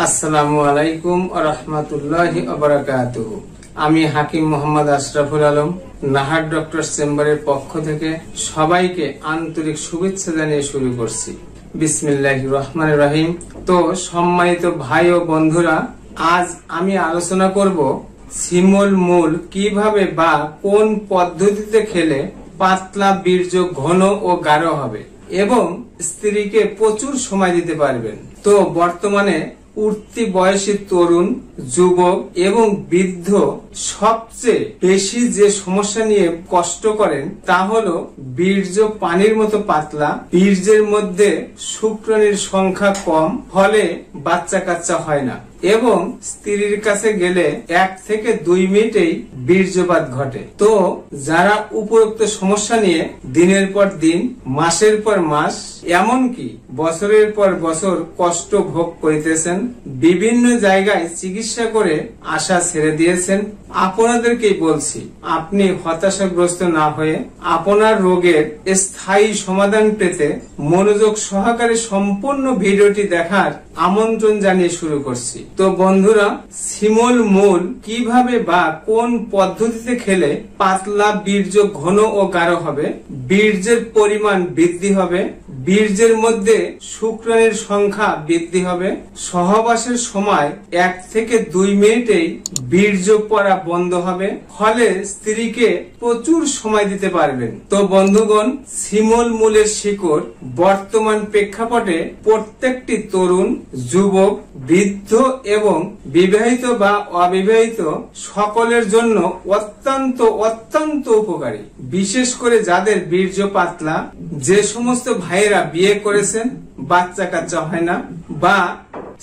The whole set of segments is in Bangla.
আসসালামু আলাইকুম ওয়া রাহমাতুল্লাহি ওয়া বারাকাতুহু। আমি হাকিম মোহাম্মদ আশরাফুল আলম, নাহার ডক্টর চেম্বারের পক্ষ থেকে সবাইকে আন্তরিক শুভেচ্ছা জানিয়ে শুরু করছি। বিসমিল্লাহির রহমানির রহিম। তো সম্মানিত ভাই ও বন্ধুরা, আজ আমি আলোচনা করব শিমুল মূল কিভাবে বা কোন পদ্ধতিতে খেলে পাতলা বীর্য ঘন ও গাঢ় হবে এবং স্ত্রীকে প্রচুর সময় দিতে পারবেন। তো বর্তমানে উঠতি বয়সী তরুণ, যুবক এবং বৃদ্ধ সবচেয়ে বেশি যে সমস্যা নিয়ে কষ্ট করেন তা হলো বীর্য পানির মতো পাতলা, বীর্যের মধ্যে শুক্রাণুর সংখ্যা কম, ফলে বাচ্চা কাচ্চা হয় না এবং স্ত্রীর কাছে গেলে 1 থেকে 2 মিনিটেই বীর্যপাত ঘটে। তো যারা উপরোক্ত সমস্যা নিয়ে দিনের পর দিন, মাসের পর মাস, এমনকি বছরের পর বছর কষ্ট ভোগ করিতেছেন, বিভিন্ন জায়গায় চিকিৎসা করে আশা ছেড়ে দিয়েছেন, আপনাদেরকেই বলছি, আপনি হতাশাগ্রস্ত না হয়ে আপনার রোগের স্থায়ী সমাধান পেতে মনোযোগ সহকারে সম্পূর্ণ ভিডিওটি দেখার আমন্ত্রণ জানিয়ে শুরু করছি। তো বন্ধুরা, শিমুল মূল কিভাবে বা কোন পদ্ধতিতে খেলে পাতলা বীর্য ঘন ও গাঢ় হবে, বীর্যের পরিমাণ বৃদ্ধি হবে, বীর্যের মধ্যে শুক্রাণুর সংখ্যা বৃদ্ধি হবে, সহবাসের সময় 1 থেকে 2 মিনিটেই বীর্য পড়া বন্ধ হবে, ফলে স্ত্রীকে প্রচুর সময় দিতে পারবেন। তো বন্ধুগণ, শিমুল মূলের শিকড় বর্তমান প্রেক্ষাপটে প্রত্যেকটি তরুণ, যুবক, বৃদ্ধ এবং বিবাহিত বা অবিবাহিত সকলের জন্য অত্যন্ত উপকারী। বিশেষ করে যাদের বীর্য পাতলা, যে সমস্ত ভাইয়েরা বিয়ে করেছেন, বাচ্চা কাচ্চা হয় না, বা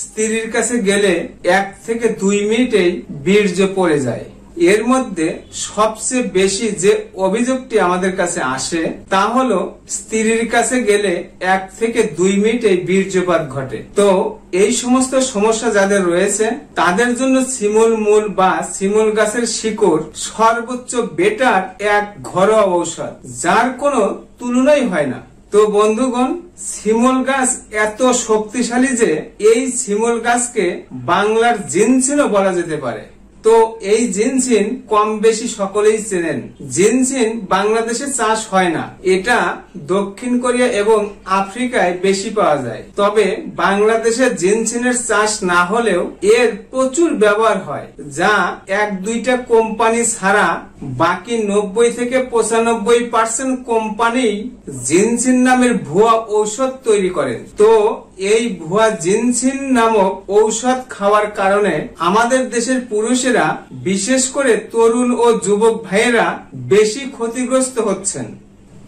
স্ত্রীর কাছে গেলে 1 থেকে 2 মিনিটেই বীর্য পড়ে যায়। এর মধ্যে সবচেয়ে বেশি যে অভিযোগটি আমাদের কাছে আসে তা হলো স্ত্রীর কাছে গেলে 1 থেকে 2 মিনিটেই বীর্যপাত ঘটে। তো এই সমস্ত সমস্যা যাদের রয়েছে তাদের জন্য শিমুল মূল বা শিমুল গাছের শিকড় সর্বোচ্চ বেটার এক ঘরোয়া ঔষধ, যার কোনো তুলনাই হয় না। তো বন্ধুগণ, শিমুল গাছ এত শক্তিশালী যে এই শিমুল গাছকে বাংলার জিনসিনও বলা যেতে পারে। তো এই জিনসিন কম বেশি সকলেই চেনেন। জিনসিন বাংলাদেশে চাষ হয় না, এটা দক্ষিণ কোরিয়া এবং আফ্রিকায় বেশি পাওয়া যায়। তবে বাংলাদেশে জিনসিনের চাষ না হলেও এর প্রচুর ব্যবহার হয়, যা 1-2টা কোম্পানি ছাড়া বাকি 90 থেকে 95% কোম্পানি জিনসিন নামের ভুয়া ঔষধ তৈরি করেন। তো এই ভুয়া জিনসিন নামক ঔষধ খাওয়ার কারণে আমাদের দেশের পুরুষেরা, বিশেষ করে তরুণ ও যুবক ভাইয়েরা বেশি ক্ষতিগ্রস্ত হচ্ছেন।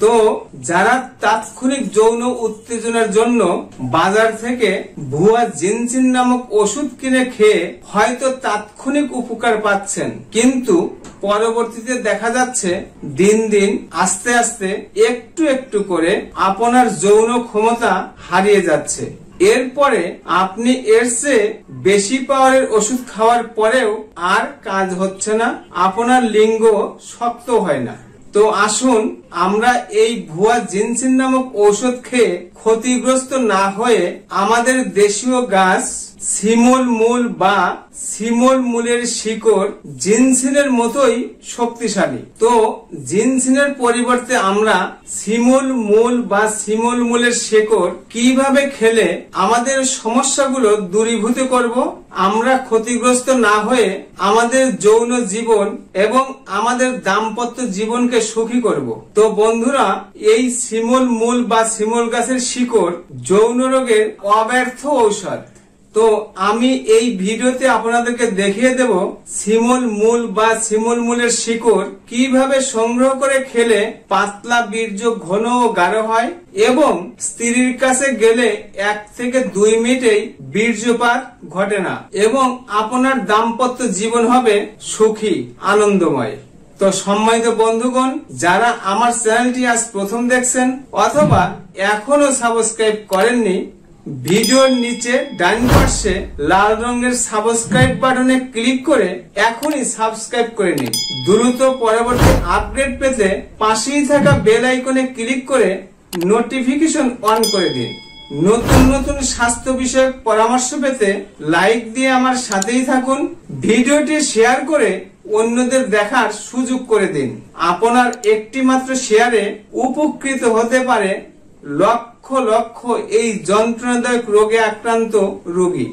তো যারা তাৎক্ষণিক যৌন উত্তেজনার জন্য বাজার থেকে ভুয়া জিনসিন নামক ওষুধ কিনে খেয়ে হয়তো তাৎক্ষণিক উপকার পাচ্ছেন, কিন্তু পরবর্তীতে দেখা যাচ্ছে দিন দিন আস্তে আস্তে একটু করে আপনার যৌন ক্ষমতা হারিয়ে যাচ্ছে। এরপরে আপনি এর চেয়ে বেশি পাওয়ারের ওষুধ খাওয়ার পরেও আর কাজ হচ্ছে না, আপনার লিঙ্গ শক্ত হয় না। তো আসুন আমরা এই ভুয়া জিনসিন নামক ঔষধ খেয়ে ক্ষতিগ্রস্ত না হয়ে আমাদের দেশীয় গাছ শিমুল মূল বা শিমুল মূলের শিকড় জিনসিনের মতোই শক্তিশালী। তো জিনসিনের পরিবর্তে আমরা শিমুল মূল বা শিমুল মূলের শিকড় কিভাবে খেলে আমাদের সমস্যাগুলো দূরীভূত করব, আমরা ক্ষতিগ্রস্ত না হয়ে আমাদের যৌন জীবন এবং আমাদের দাম্পত্য জীবনকে সুখী করব। তো বন্ধুরা, এই শিমুল মূল বা শিমুল গাছের শিকড় যৌন রোগের অব্যর্থ ঔষধ। তো আমি এই ভিডিওতে আপনাদেরকে দেখিয়ে দেব শিমুল মূল বা শিমুল মূলের শিকড় কিভাবে সংগ্রহ করে খেলে পাতলা বীর্য ঘন ও গাঢ় হয় এবং স্ত্রীর কাছে গেলে 1 থেকে 2 মিনিটেই বীর্যপাত ঘটে না এবং আপনার দাম্পত্য জীবন হবে সুখী, আনন্দময়। তো সম্মানিত বন্ধুগণ, যারা আমার চ্যানেলটি আজ প্রথম দেখছেন অথবা এখনো সাবস্ক্রাইব করেননি, ভিডিওর নিচে ডান পাশে লাল রঙের সাবস্ক্রাইব বাটনে ক্লিক করে এখনই সাবস্ক্রাইব করে নিন। দ্রুত পরবর্তী আপডেট পেতে পাশেই থাকা বেল আইকনে ক্লিক করে নোটিফিকেশন অন করে দিন। নতুন নতুন স্বাস্থ্য বিষয়ক পরামর্শ পেতে লাইক দিয়ে আমার সাথেই থাকুন। ভিডিওটি শেয়ার করে অন্যদের দেখার সুযোগ করে দিন। আপনার একটি মাত্র শেয়ারে উপকৃত হতে পারে লক্ষ লক্ষ এই যন্ত্রণাদায়ক রোগে আক্রান্ত রোগী।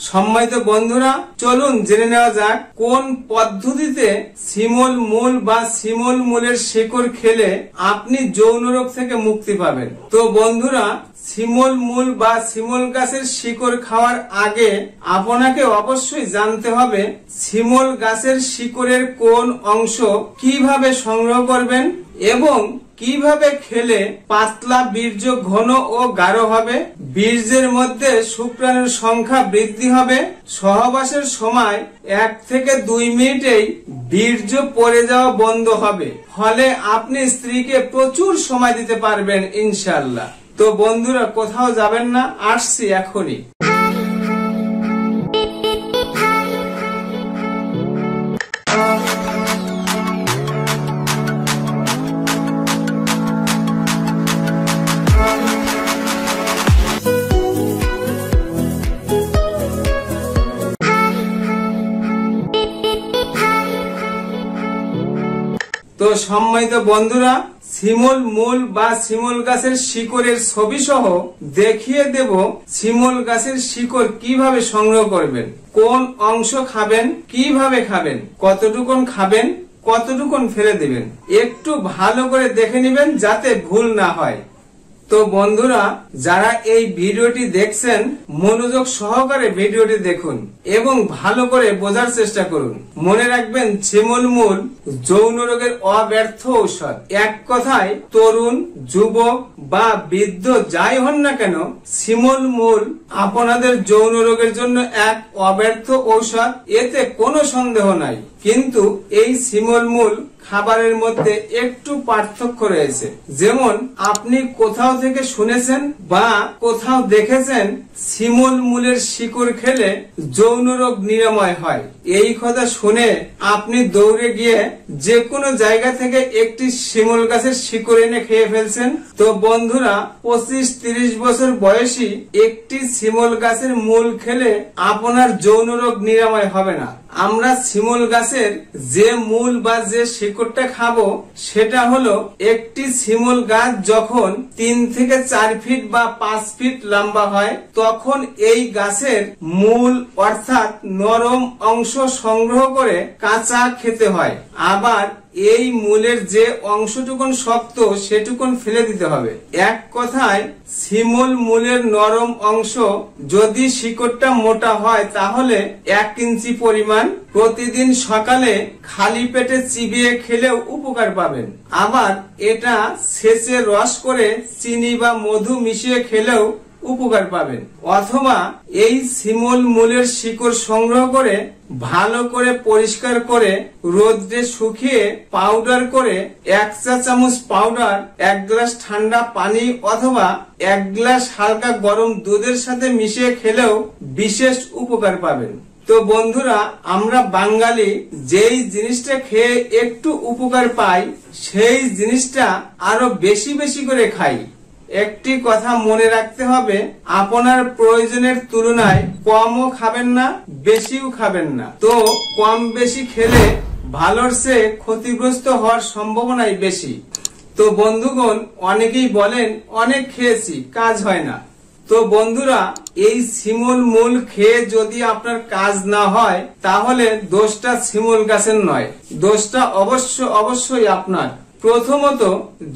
সম্মানিত বন্ধুরা, চলুন জেনে নেওয়া যাক কোন পদ্ধতিতে শিমল মূল বা শিমল মূলের শিকড় খেলে আপনি যৌন রোগ থেকে মুক্তি পাবেন। তো বন্ধুরা, শিমল মূল বা শিমল গাছের শিকড় খাওয়ার আগে আপনাকে অবশ্যই জানতে হবে শিমল গাছের শিকড়ের কোন অংশ কিভাবে সংগ্রহ করবেন এবং কিভাবে খেলে পাতলা বীর্য ঘন ও গাঢ় হবে, বীর্যের মধ্যে শুক্রাণুর সংখ্যা বৃদ্ধি হবে, সহবাসের সময় 1 থেকে 2 মিনিটেই বীর্য পড়ে যাওয়া বন্ধ হবে, ফলে আপনি স্ত্রীকে প্রচুর সময় দিতে পারবেন ইনশাআল্লাহ। তো বন্ধুরা, কোথাও যাবেন না, আসছি এখনই। তো সম্মানিত বন্ধুরা, শিমল মূল বা শিমল গাছের শিকড়ের ছবি সহ দেখিয়ে দেব শিমল গাছের শিকড় কিভাবে সংগ্রহ করবেন, কোন অংশ খাবেন, কিভাবে খাবেন, কতটুকুন খাবেন, কতটুকুন ফেলে দিবেন। একটু ভালো করে দেখে নেবেন যাতে ভুল না হয়। তো বন্ধুরা, যারা এই ভিডিওটি দেখছেন মনোযোগ সহকারে ভিডিওটি দেখুন এবং ভালো করে বোঝার চেষ্টা করুন। মনে রাখবেন, শিমল মূল যৌন রোগের অব্যর্থ ঔষধ। এক কথায় তরুণ, যুবক বা বৃদ্ধ যাই হন না কেন, শিমল মূল আপনাদের যৌন রোগের জন্য এক অব্যর্থ ঔষধ, এতে কোনো সন্দেহ নাই। কিন্তু এই শিমল মূল খাবারের মধ্যে একটু পার্থক্য রয়েছে। যেমন আপনি কোথাও থেকে শুনেছেন বা কোথাও দেখেছেন শিমল মূলের শিকড় খেলে যৌন রোগ নিরাময় হয়। এই কথা শুনে আপনি দৌড়ে গিয়ে যে কোনো জায়গা থেকে একটি শিমল গাছের শিকড় এনে খেয়ে ফেলছেন। তো বন্ধুরা, 25-30 বছর বয়সী একটি শিমল গাছের মূল খেলে আপনার যৌন রোগ নিরাময় হবে না। আমরা শিমল গাছের যে মূল বা যে শিকড়টা খাবো সেটা হলো, একটি শিমল গাছ যখন 3 থেকে 4 ফিট বা 5 ফিট লম্বা হয় তখন এই গাছের মূল অর্থাৎ নরম অংশ সংগ্রহ করে কাঁচা খেতে হয়। আবার এই মূলের যে অংশটুকুন শক্ত সেটুকুন ফেলে দিতে হবে। এক কথায়, শিমল মূলের নরম অংশ যদি শিকড়টা মোটা হয় তাহলে 1 ইঞ্চি পরিমাণ প্রতিদিন সকালে খালি পেটে চিবিয়ে খেলেও উপকার পাবেন। আবার এটা ছেঁচে রস করে চিনি বা মধু মিশিয়ে খেলেও উপকার পাবেন। অথবা এই শিমল মূলের শিকড় সংগ্রহ করে ভালো করে পরিষ্কার করে রোদ্রে শুকিয়ে পাউডার করে 1 চা চামচ পাউডার 1 গ্লাস ঠান্ডা পানি অথবা 1 গ্লাস হালকা গরম দুধের সাথে মিশিয়ে খেলেও বিশেষ উপকার পাবেন। তো বন্ধুরা, আমরা বাঙালি যেই জিনিসটা খেয়ে একটু উপকার পাই সেই জিনিসটা আরো বেশি বেশি করে খাই। একটি কথা মনে রাখতে হবে, আপনার প্রয়োজনের তুলনায় কমও খাবেন না, বেশিও খাবেন না। তো কম বেশি খেলে ভালোর চেয়ে ক্ষতিগ্রস্ত হওয়ার সম্ভাবনাই বেশি। তো বন্ধুগণ, অনেকেই বলেন অনেক খেয়েছি, কাজ হয় না। তো বন্ধুরা, এই শিমল মূল খেয়ে যদি আপনার কাজ না হয় তাহলে দোষটা শিমল গাছের নয়, দোষটা অবশ্যই আপনার। প্রথমত,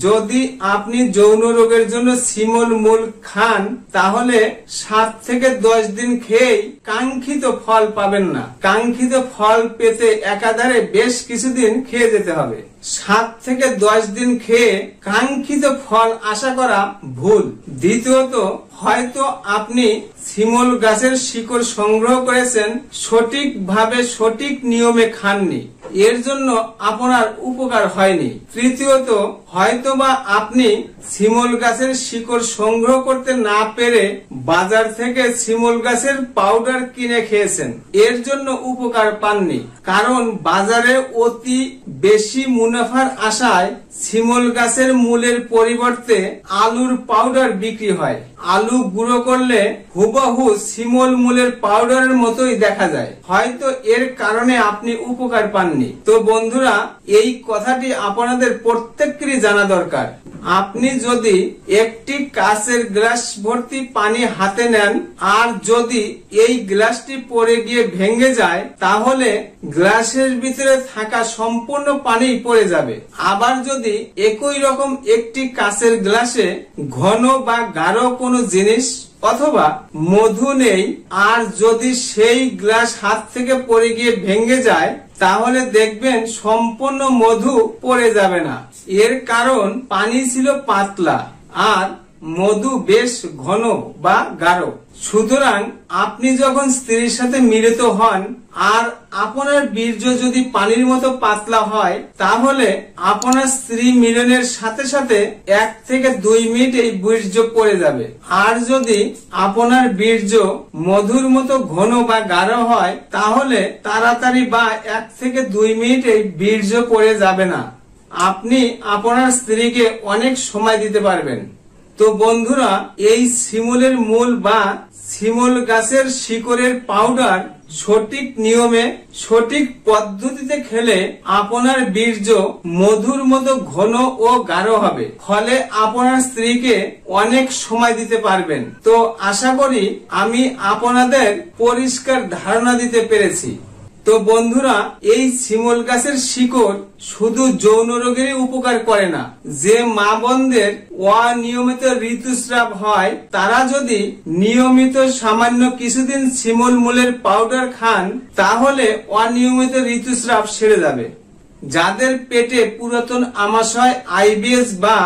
যদি আপনি যৌন রোগের জন্য শিমল মূল খান তাহলে 7 থেকে 10 দিন খেয়েই কাঙ্ক্ষিত ফল পাবেন না। কাঙ্ক্ষিত ফল পেতে একাধারে বেশ কিছুদিন খেয়ে যেতে হবে। 7 থেকে 10 দিন খেয়ে কাঙ্ক্ষিত ফল আশা করা ভুল। দ্বিতীয়ত, হয়তো আপনি শিমল গাছের শিকড় সংগ্রহ করেছেন, সঠিকভাবে সঠিক নিয়মে খাননি, এর জন্য আপনার উপকার হয়নি। তৃতীয়ত, হয়তোবা আপনি শিমল গাছের শিকড় সংগ্রহ করতে না পেরে বাজার থেকে শিমল গাছের পাউডার কিনে খেয়েছেন, এর জন্য উপকার পাননি। কারণ বাজারে অতি বেশি মুনাফার আশায় শিমুল গাছের মূলের পরিবর্তে আলুর পাউডার বিক্রি হয়। আলু গুঁড়ো করলে হুবহু শিমুল মূলের পাউডারের মতোই দেখা যায়। হয়তো এর কারণে আপনি উপকার পাননি। তো বন্ধুরা, এই কথাটি আপনাদের প্রত্যেকেরই জানা দরকার। আপনি যদি একটি কাচের গ্লাস ভর্তি পানি হাতে নেন আর যদি এই গ্লাসটি পড়ে গিয়ে ভেঙে যায়, তাহলে গ্লাসের ভিতরে থাকা সম্পূর্ণ পানি পড়ে যাবে। আবার যদি একই রকম একটি কাচের গ্লাসে ঘন বা গাঢ় কোনো জিনিস অথবা মধু নেই আর যদি সেই গ্লাস হাত থেকে পড়ে গিয়ে ভেঙে যায়, তাহলে দেখবেন সম্পূর্ণ মধু পড়ে যাবে না। এর কারণ পানি ছিল পাতলা আর মধু বেশ ঘন বা গাঢ়। সুতরাং আপনি যখন স্ত্রীর সাথে মিলিত হন আর আপনার বীর্য যদি পানির মতো পাতলা হয়, তাহলে আপনার স্ত্রী মিলনের সাথে সাথে 1 থেকে 2 মিনিট এই বীর্য পড়ে যাবে। আর যদি আপনার বীর্য মধুর মতো ঘন বা গাঢ় হয়, তাহলে তাড়াতাড়ি বা 1 থেকে 2 মিনিট এই বীর্য পড়ে যাবে না। আপনি আপনার স্ত্রীকে অনেক সময় দিতে পারবেন। তো বন্ধুরা, এই শিমুলের মূল বা শিমুল গাছের শিকড়ের পাউডার সঠিক নিয়মে সঠিক পদ্ধতিতে খেলে আপনার বীর্য মধুর মতো ঘন ও গাঢ় হবে। ফলে আপনার স্ত্রীকে অনেক সময় দিতে পারবেন। তো আশা করি আমি আপনাদের পরিষ্কার ধারণা দিতে পেরেছি। তো বন্ধুরা, এই শিমুল গাছের শিকড় শুধু যৌন রোগেরই উপকার করে না। যে মা বোনদের অনিয়মিত ঋতুস্রাব হয়, তারা যদি নিয়মিত সামান্য কিছুদিন শিমুল মূলের পাউডার খান, তাহলে অনিয়মিত ঋতুস্রাব সেরে যাবে। যাদের পেটে পুরাতন আমাশয়, আইবিএস বা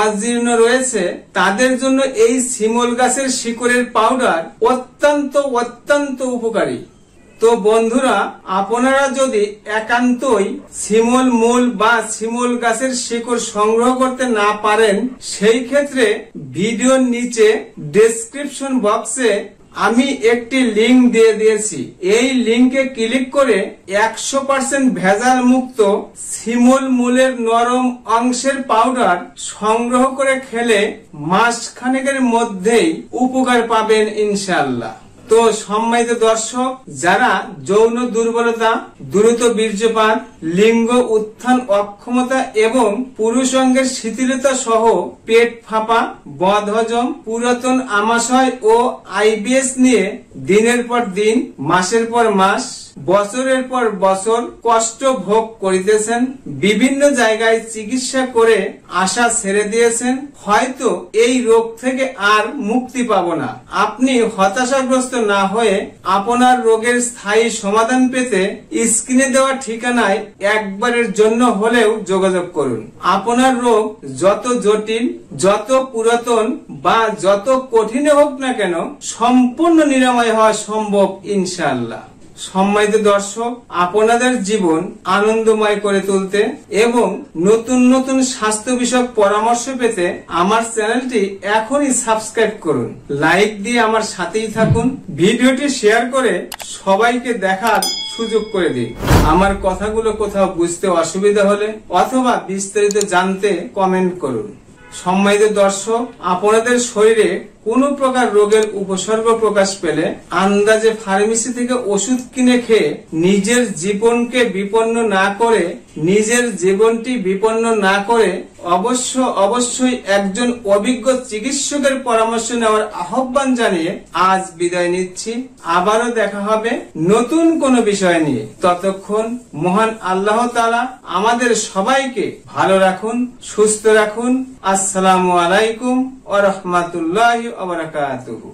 অজীর্ণ রয়েছে, তাদের জন্য এই শিমুল গাছের শিকড়ের পাউডার অত্যন্ত উপকারী। তো বন্ধুরা, আপনারা যদি একান্তই শিমুল মূল বা শিমুল গাছের শিকড় সংগ্রহ করতে না পারেন, সেই ক্ষেত্রে ভিডিওর নিচে ডেসক্রিপশন বক্সে আমি একটি লিংক দিয়ে দিয়েছি। এই লিংকে ক্লিক করে 100% ভেজাল মুক্ত শিমুল মূলের নরম অংশের পাউডার সংগ্রহ করে খেলে মাসখানেকের মধ্যেই উপকার পাবেন ইনশাআল্লাহ। তো সম্মানিত দর্শক, যারা যৌন দুর্বলতা, দ্রুত বীর্যপাত, লিঙ্গ উত্থান অক্ষমতা এবং পুরুষ অঙ্গের শিথিলতা সহ পেট ফাঁপা, বদহজম, পুরাতন আমাশয় ও আইবিএস নিয়ে দিনের পর দিন, মাসের পর মাস, বছরের পর বছর কষ্ট ভোগ করিতেছেন, বিভিন্ন জায়গায় চিকিৎসা করে আশা ছেড়ে দিয়েছেন, হয়তো এই রোগ থেকে আর মুক্তি পাবো না, আপনি হতাশাগ্রস্ত না হয়ে আপনার রোগের স্থায়ী সমাধান পেতে স্ক্রিনে দেওয়া ঠিকানায় একবারের জন্য হলেও যোগাযোগ করুন। আপনার রোগ যত জটিল, যত পুরাতন বা যত কঠিন হোক না কেন, সম্পূর্ণ নিরাময় হওয়া সম্ভব ইনশাআল্লাহ। সম্মানিত দর্শক, আপনাদের জীবন আনন্দময় করে তুলতে এবং নতুন নতুন স্বাস্থ্য বিষয়ক পরামর্শ পেতে আমার চ্যানেলটি এখনই সাবস্ক্রাইব করুন। লাইক দিয়ে আমার সাথেই থাকুন। ভিডিওটি শেয়ার করে সবাইকে দেখার সুযোগ করে দিন। আমার কথাগুলো কোথাও বুঝতে অসুবিধা হলে অথবা বিস্তারিত জানতে কমেন্ট করুন। সম্মানিত দর্শক, আপনাদের শরীরে কোন প্রকার রোগের উপসর্গ প্রকাশ পেলে আন্দাজে ফার্মেসি থেকে ওষুধ কিনে খেয়ে নিজের জীবনকে বিপন্ন না করে, নিজের জীবনটি বিপন্ন না করে অবশ্যই একজন অভিজ্ঞ চিকিৎসকের পরামর্শ নেওয়ার আহ্বান জানিয়ে আজ বিদায় নিচ্ছি। আবারও দেখা হবে নতুন কোনো বিষয় নিয়ে। ততক্ষণ মহান আল্লাহ তাআলা আমাদের সবাইকে ভালো রাখুন, সুস্থ রাখুন। আসসালামু আলাইকুম ওয়া রাহমাতুল্লাহি ওয়া বারাকাতুহু।